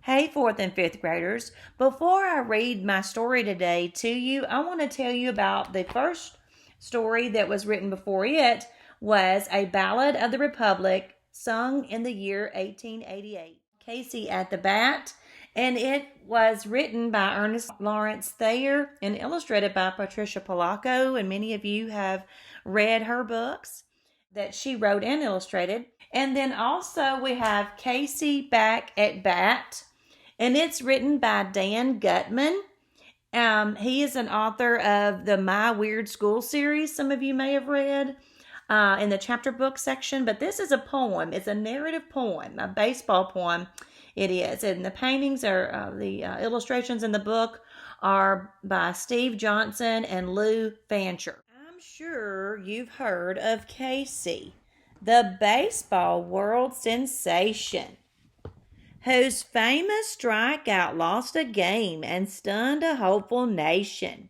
Hey, 4th and 5th graders. Before I read my story today to you, I want to tell you about the first story that was written before it was A Ballad of the Republic, sung in the year 1888. Casey at the Bat, and it was written by Ernest Lawrence Thayer and illustrated by Patricia Polacco, and many of you have read her books that she wrote and illustrated. And then also we have Casey Back at Bat, and it's written by Dan Gutman. He is an author of the My Weird School series, some of you may have read in the chapter book section, but this is a poem. It's a narrative poem, a baseball poem it is. And the paintings are, the illustrations in the book are by Steve Johnson and Lou Fancher. I'm sure you've heard of Casey, the baseball world sensation, whose famous strikeout lost a game and stunned a hopeful nation.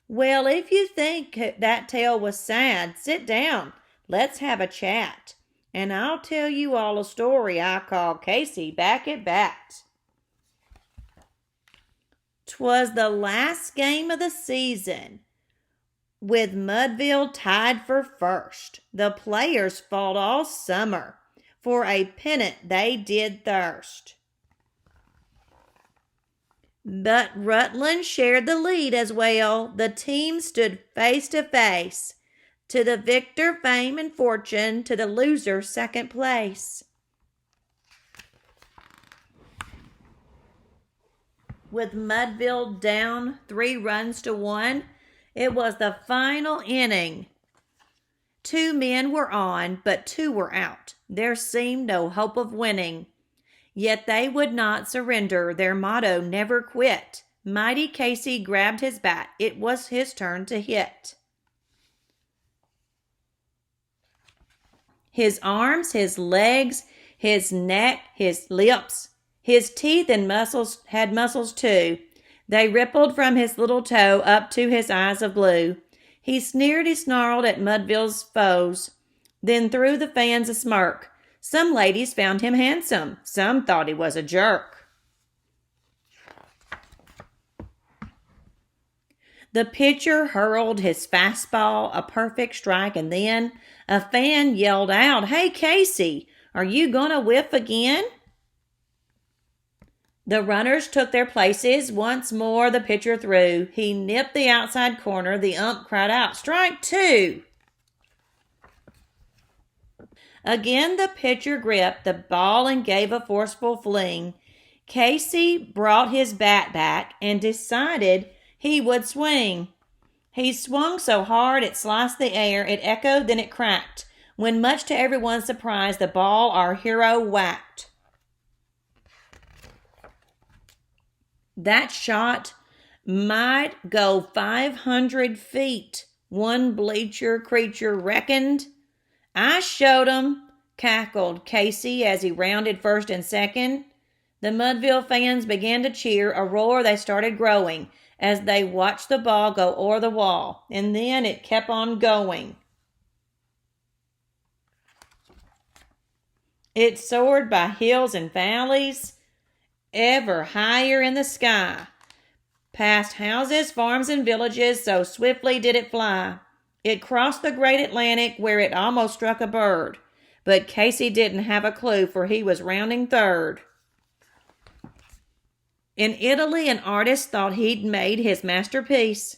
Well, if you think that tale was sad, sit down. Let's have a chat. And I'll tell you all a story I call Casey Back at Bat. 'Twas the last game of the season, with Mudville tied for first. The players fought all summer. For a pennant they did thirst. But Rutland shared the lead as well. The team stood face to face. To the victor fame and fortune, to the loser second place. With Mudville down 3-1, it was the final inning. 2 men were on, but 2 were out. There seemed no hope of winning. Yet they would not surrender, their motto, never quit. Mighty Casey grabbed his bat. It was his turn to hit. His arms, his legs, his neck, his lips, his teeth and muscles had muscles too. They rippled from his little toe up to his eyes of blue. He sneered, he snarled at Mudville's foes, then threw the fans a smirk. Some ladies found him handsome. Some thought he was a jerk. The pitcher hurled his fastball, a perfect strike, and then a fan yelled out, "Hey, Casey, are you gonna whiff again?" The runners took their places. Once more the pitcher threw. He nipped the outside corner. The ump cried out, "Strike 2!" Again the pitcher gripped the ball and gave a forceful fling. Casey brought his bat back and decided he would swing. He swung so hard it sliced the air. It echoed, then it cracked, when much to everyone's surprise the ball our hero whacked. That shot might go 500 feet, one bleacher creature reckoned. "I showed 'em," cackled Casey as he rounded first and second. The Mudville fans began to cheer, a roar they started growing as they watched the ball go o'er the wall, and then it kept on going. It soared by hills and valleys, ever higher in the sky, past houses, farms, and villages, so swiftly did it fly. It crossed the great Atlantic where it almost struck a bird, but Casey didn't have a clue, for he was rounding third. In Italy, an artist thought he'd made his masterpiece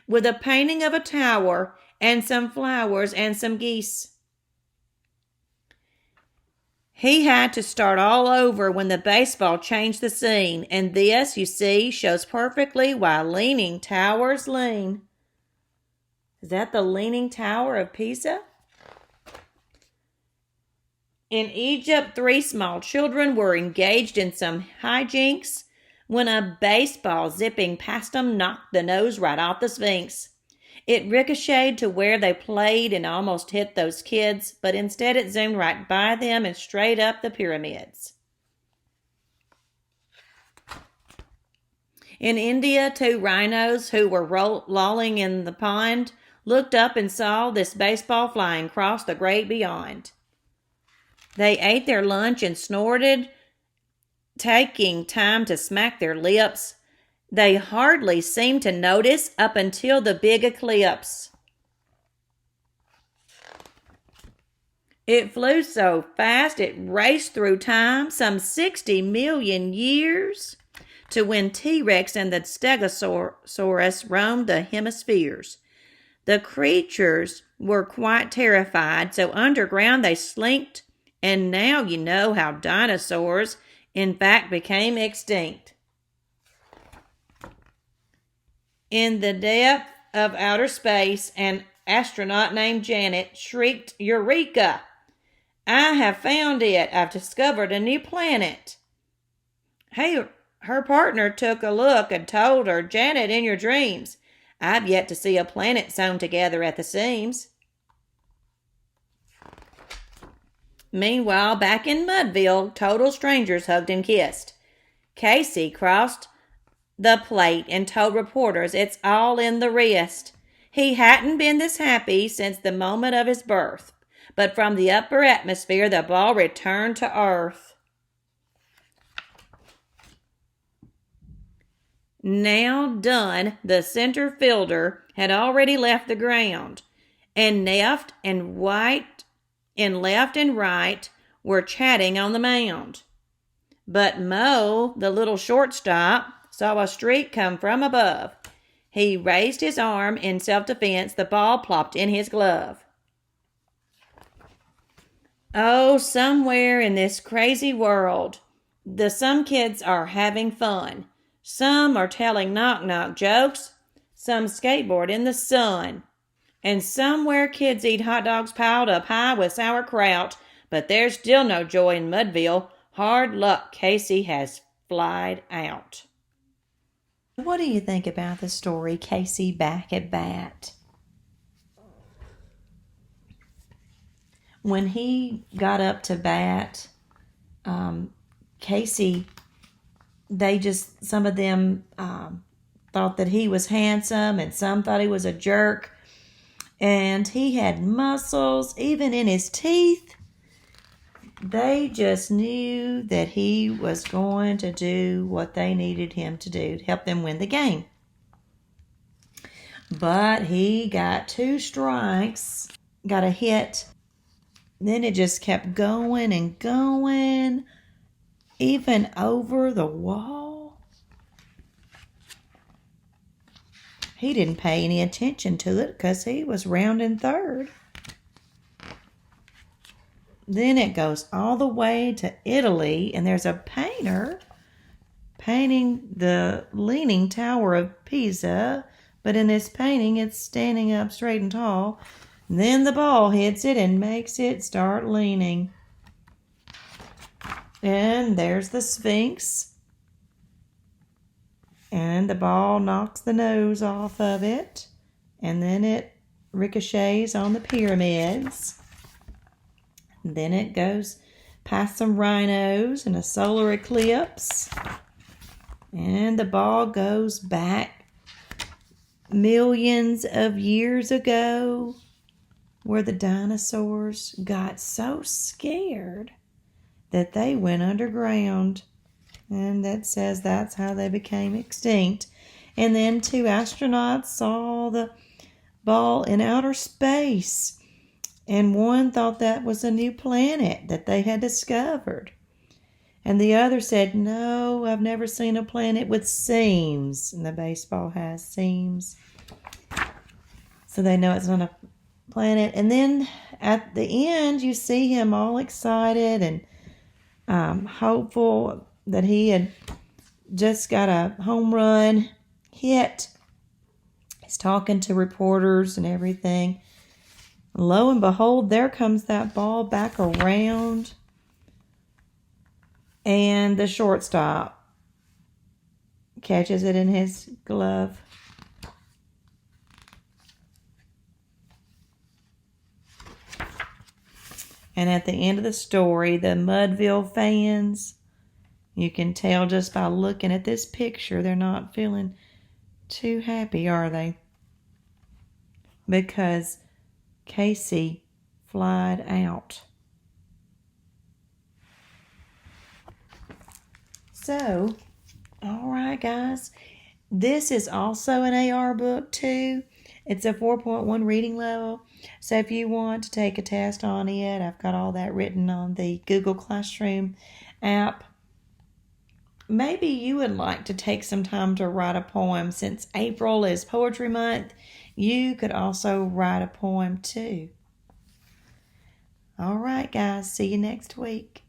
with a painting of a tower and some flowers and some geese. He had to start all over when the baseball changed the scene, and this, you see, shows perfectly why leaning towers lean. Is that the Leaning Tower of Pisa? In Egypt, 3 small children were engaged in some hijinks when a baseball zipping past them knocked the nose right off the Sphinx. It ricocheted to where they played and almost hit those kids, but instead it zoomed right by them and straight up the pyramids. In India, 2 rhinos who were lolling in the pond looked up and saw this baseball flying across the great beyond. They ate their lunch and snorted taking time to smack their lips. They hardly seemed to notice up until the big eclipse. It flew so fast it raced through time, some 60 million years, to when T-Rex and the Stegosaurus roamed the hemispheres. The creatures were quite terrified, so underground they slinked, and now you know how dinosaurs, in fact, became extinct. In the depth of outer space, an astronaut named Janet shrieked, "Eureka! I have found it! I've discovered a new planet!" Hey, her partner took a look and told her, "Janet, in your dreams, I've yet to see a planet sewn together at the seams." Meanwhile, back in Mudville, total strangers hugged and kissed. Casey crossed the plate and told reporters it's all in the wrist. He hadn't been this happy since the moment of his birth, but from the upper atmosphere the ball returned to earth. Now Dunn, the center fielder, had already left the ground, and left and right were chatting on the mound. But Mo, the little shortstop, saw a streak come from above. He raised his arm in self-defense. The ball plopped in his glove. Oh, somewhere in this crazy world, some kids are having fun. Some are telling knock-knock jokes. Some skateboard in the sun. And somewhere kids eat hot dogs piled up high with sauerkraut. But there's still no joy in Mudville. Hard luck, Casey has flied out. What do you think about the story, Casey Back at Bat? When he got up to bat, Casey, some of them thought that he was handsome, and some thought he was a jerk. And he had muscles, even in his teeth. They just knew that he was going to do what they needed him to do to help them win the game. But he got 2 strikes, got a hit. Then it just kept going and going, even over the wall. He didn't pay any attention to it because he was rounding third. Then it goes all the way to Italy, and there's a painter painting the Leaning Tower of Pisa, but in this painting it's standing up straight and tall. And then the ball hits it and makes it start leaning. And there's the Sphinx, and the ball knocks the nose off of it, and then it ricochets on the pyramids. Then it goes past some rhinos and a solar eclipse. And the ball goes back millions of years ago, where the dinosaurs got so scared that they went underground. And that says that's how they became extinct. And then 2 astronauts saw the ball in outer space. And one thought that was a new planet that they had discovered. And the other said, "No, I've never seen a planet with seams." And the baseball has seams. So they know it's not a planet. And then at the end, you see him all excited and hopeful that he had just got a home run hit. He's talking to reporters and everything. Lo and behold, there comes that ball back around, and the shortstop catches it in his glove. And at the end of the story, the Mudville fans, you can tell just by looking at this picture, they're not feeling too happy, are they? Because Casey flied out. So, all right, guys. This is also an AR book, too. It's a 4.1 reading level. So if you want to take a test on it, I've got all that written on the Google Classroom app. Maybe you would like to take some time to write a poem. Since April is Poetry Month, you could also write a poem, too. All right, guys. See you next week.